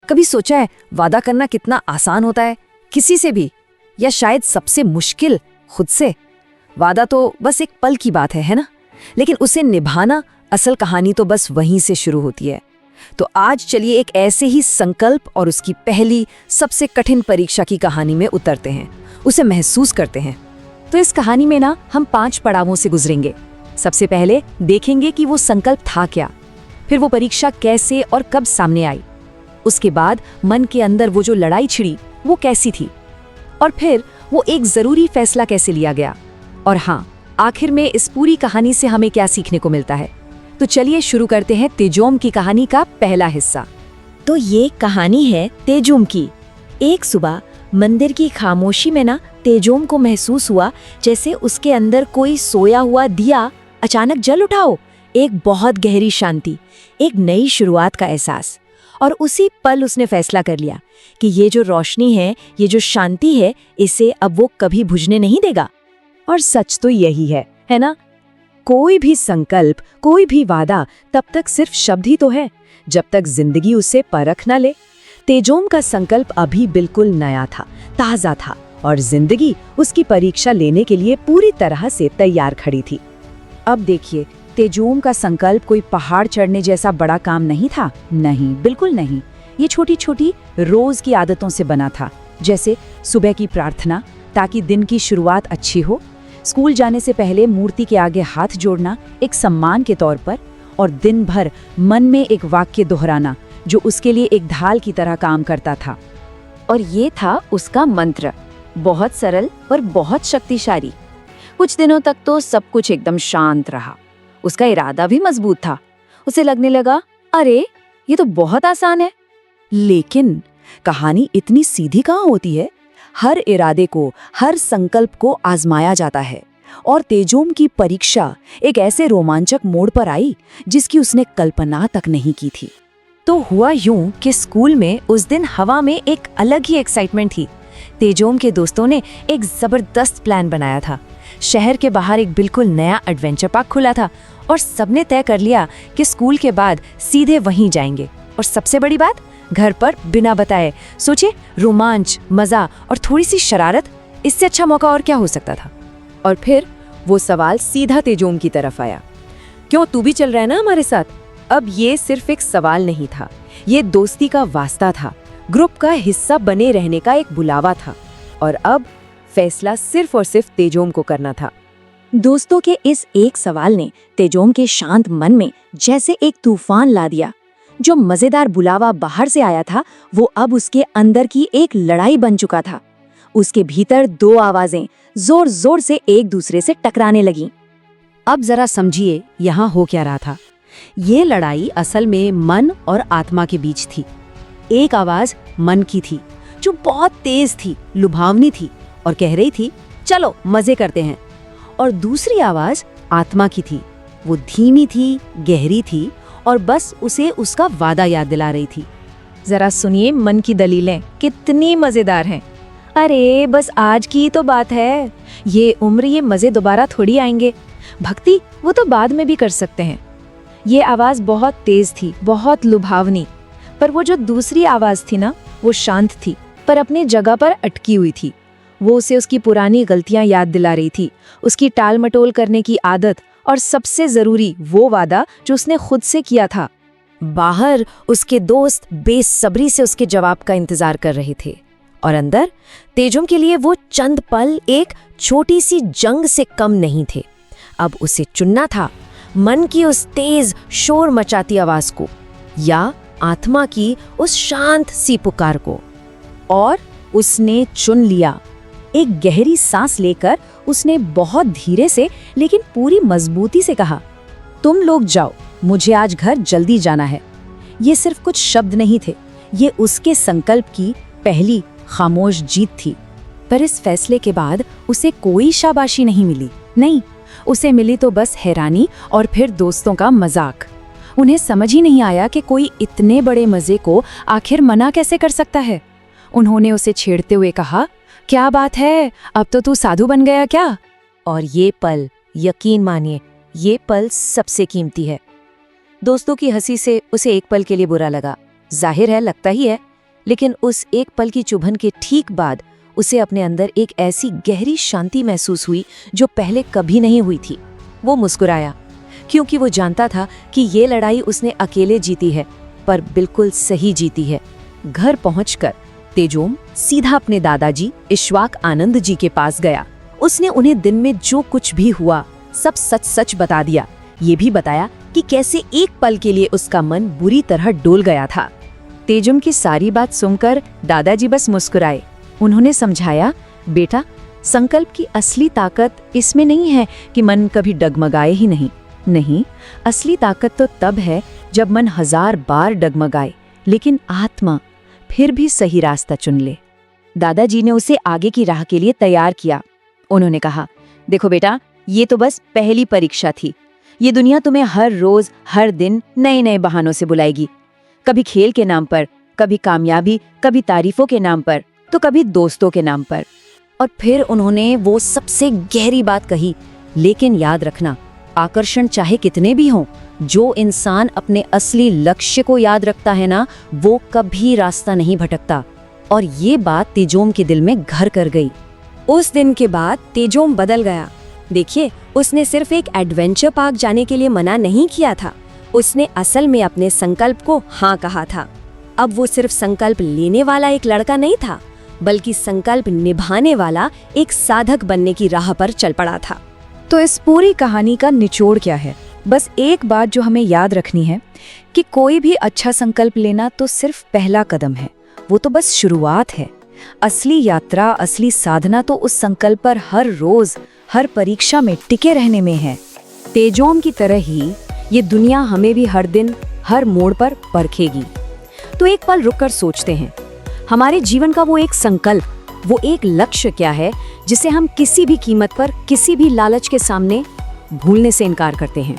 कभी सोचा है वादा करना कितना आसान होता है किसी से भी, या शायद सबसे मुश्किल खुद से? वादा तो बस एक पल की बात है ना? लेकिन उसे निभाना, असल कहानी तो बस वहीं से शुरू होती है। तो आज चलिए एक ऐसे ही संकल्प और उसकी पहली सबसे कठिन परीक्षा की कहानी में उतरते हैं, उसे महसूस करते हैं। तो इस कहानी में ना हम 5 पड़ावों से गुजरेंगे। सबसे पहले देखेंगे कि वो संकल्प था क्या, फिर वो परीक्षा कैसे और कब सामने आई, उसके बाद मन के अंदर वो जो लड़ाई छिड़ी वो कैसी थी, और फिर वो एक जरूरी फैसला कैसे लिया गया, और हाँ, आखिर में इस पूरी कहानी से हमें क्या सीखने को मिलता है। तो चलिए शुरू करते हैं तेजोम की कहानी का पहला हिस्सा। तो ये कहानी है तेजोम की। एक सुबह मंदिर की खामोशी में ना तेजोम को महसूस हुआ जैसे उसके अंदर कोई सोया हुआ दिया अचानक जल उठा हो। एक बहुत गहरी शांति, एक नई शुरुआत का एहसास। और उसी पल उसने फैसला कर लिया कि ये जो रोशनी है, ये जो शांति है, इसे अब वो कभी बुझने नहीं देगा। और सच तो यही है ना? कोई भी संकल्प, कोई भी वादा तब तक सिर्फ शब्द ही तो है जब तक जिंदगी उसे परख न ले। तेजोम का संकल्प अभी बिल्कुल नया था, ताजा था, और जिंदगी उसकी परीक्षा लेने के लिए पूरी तरह से तैयार खड़ी थी। अब देखिए, तेजोम का संकल्प कोई पहाड़ चढ़ने जैसा बड़ा काम नहीं था। नहीं, बिल्कुल नहीं। ये छोटी छोटी रोज की आदतों से बना था, जैसे सुबह की प्रार्थना ताकि दिन की शुरुआत अच्छी हो, स्कूल जाने से पहले मूर्ति के आगे हाथ जोड़ना एक सम्मान के तौर पर, और दिन भर मन में एक वाक्य दोहराना जो उसके लिए एक ढाल की तरह काम करता था। और ये था उसका मंत्र, बहुत सरल पर बहुत शक्तिशाली। कुछ दिनों तक तो सब कुछ एकदम शांत रहा। उसका इरादा भी मजबूत था। उसे लगने लगा, अरे ये तो बहुत आसान है। लेकिन कहानी इतनी सीधी कहाँ होती है? हर इरादे को, हर संकल्प को आजमाया जाता है। और तेजोम की परीक्षा एक ऐसे रोमांचक मोड़ पर आई जिसकी उसने कल्पना तक नहीं की थी। तो हुआ यूं कि स्कूल में उस दिन हवा में एक अलग ही एक्साइटमेंट थी। तेजोम के दोस्तों ने एक जबरदस्त प्लान बनाया था। शहर के बाहर एक बिल्कुल नया एडवेंचर पार्क खुला था और सबने तय कर लिया कि स्कूल के बाद सीधे वहीं जाएंगे। और सबसे बड़ी बात, घर पर बिना बताए। सोचिए, रोमांच, मजा और थोड़ी सी शरारत, इससे अच्छा मौका और क्या हो सकता था? और फिर वो सवाल सीधा तेजोम की तरफ आया, क्यों तू भी चल रहा है ना हमारे साथ? अब ये सिर्फ एक सवाल नहीं था, ये दोस्ती का वास्ता था, ग्रुप का हिस्सा बने रहने का एक बुलावा था। और अब फैसला सिर्फ और सिर्फ तेजोम को करना था। दोस्तों के इस एक सवाल ने तेजोम के शांत मन में जैसे एक तूफान ला दिया। जो मजेदार बुलावा बाहर से आया था, वो अब उसके अंदर की एक लड़ाई बन चुका था। उसके भीतर 2 आवाजें जोर जोर से एक दूसरे से टकराने लगीं। अब जरा समझिए यहाँ हो क्या रहा था। ये लड़ाई असल में मन और आत्मा के बीच थी। एक आवाज मन की थी जो बहुत तेज थी, लुभावनी थी और कह रही थी चलो मजे करते हैं। और दूसरी आवाज आत्मा की थी, वो धीमी थी, गहरी थी और बस उसे उसका वादा याद दिला रही थी। जरा सुनिए मन की दलीलें कितनी मजेदार हैं। अरे बस आज की तो बात है, ये उम्र ये मजे दोबारा थोड़ी आएंगे। भक्ति वो तो बाद में भी कर सकते हैं। ये आवाज बहुत तेज थी, बहुत लुभावनी, पर वो जो दूसरी आवाज थी ना, वो शांत थी पर अपनी जगह पर अटकी हुई थी। वो उसे उसकी पुरानी गलतियां याद दिला रही थी, उसकी टाल मटोल करने की आदत, और सबसे जरूरी वो वादा जो उसने खुद से किया था। बाहर उसके दोस्त बेसब्री से उसके जवाब का इंतजार कर रहे थे, और अंदर तेजोम के लिए वो चंद पल एक छोटी सी जंग से कम नहीं थे। अब उसे चुनना था, मन की उस तेज शोर मचाती आवाज को या आत्मा की उस शांत सी पुकार को। और उसने चुन लिया। एक गहरी सांस लेकर उसने बहुत धीरे से लेकिन पूरी मजबूती से कहा, तुम लोग जाओ, मुझे आज घर जल्दी जाना है। ये सिर्फ कुछ शब्द नहीं थे, ये उसके संकल्प की पहली खामोश जीत थी। पर इस फैसले के बाद उसे कोई शाबाशी नहीं मिली। नहीं, उसे मिली तो बस हैरानी और फिर दोस्तों का मजाक। उन्हें समझ ही नहीं आया कि कोई इतने बड़े मजे को आखिर मना कैसे कर सकता है। उन्होंने उसे छेड़ते हुए कहा, क्या बात है, अब तो तू साधु बन गया क्या? और ये पल, यकीन मानिए, ये पल सबसे कीमती है। दोस्तों की हंसी से उसे एक पल के लिए बुरा लगा। जाहिर है, लगता ही है, लेकिन उस एक पल की चुभन के ठीक बाद उसे अपने अंदर एक ऐसी गहरी शांति महसूस हुई जो पहले कभी नहीं हुई थी। वो मुस्कुराया, क्योंकि वो जानता था कि ये लड़ाई उसने अकेले जीती है, पर बिल्कुल सही जीती है। घर पहुंचकर तेजोम सीधा अपने दादाजी इश्वाक आनंद जी के पास गया। उसने उन्हें दिन में जो कुछ भी हुआ सब सच सच बता दिया। ये भी बताया कि कैसे एक पल के लिए उसका मन बुरी तरह डोल गया था। तेजोम की सारी बात सुनकर दादाजी बस मुस्कुराए। उन्होंने समझाया, बेटा, संकल्प की असली ताकत इसमें नहीं है कि मन कभी डगमगाए ही नहीं, असली ताकत तो तब है जब मन 1000 बार डगमगाए लेकिन आत्मा फिर भी सही रास्ता चुन ले। दादाजी ने उसे आगे की राह के लिए तैयार किया। उन्होंने कहा, देखो बेटा, ये तो बस पहली परीक्षा थी। ये दुनिया तुम्हें हर रोज हर दिन नए नए बहानों से बुलाएगी, कभी खेल के नाम पर, कभी कामयाबी, कभी तारीफों के नाम पर, तो कभी दोस्तों के नाम पर। और फिर उन्होंने वो सबसे गहरी बात कही, लेकिन याद रखना, आकर्षण चाहे कितने भी हों, जो इंसान अपने असली लक्ष्य को याद रखता है ना, वो कभी रास्ता नहीं भटकता। और ये बात तेजोम के दिल में घर कर गई। उस दिन के बाद तेजोम बदल गया। देखिए, उसने सिर्फ एक एडवेंचर पार्क जाने के लिए मना नहीं किया था, उसने असल में अपने संकल्प को हाँ कहा था। अब वो सिर्फ संकल्प लेने वाला एक लड़का नहीं था, बल्कि संकल्प निभाने वाला एक साधक बनने की राह पर चल पड़ा था। तो इस पूरी कहानी का निचोड़ क्या है? बस एक बात जो हमें याद रखनी है कि कोई भी अच्छा संकल्प लेना तो सिर्फ पहला कदम है, वो तो बस शुरुआत है। असली यात्रा, असली साधना तो उस संकल्प पर हर रोज, हर परीक्षा में टिके रहने में है। तेजोम की तरह ही ये दुनिया हमें भी हर दिन, हर मोड़ पर परखेगी। तो एक पल रुककर सोचते हैं, हमारे जीवन का वो एक संकल्प, वो एक लक्ष्य क्या है जिसे हम किसी भी कीमत पर, किसी भी लालच के सामने भूलने से इनकार करते हैं।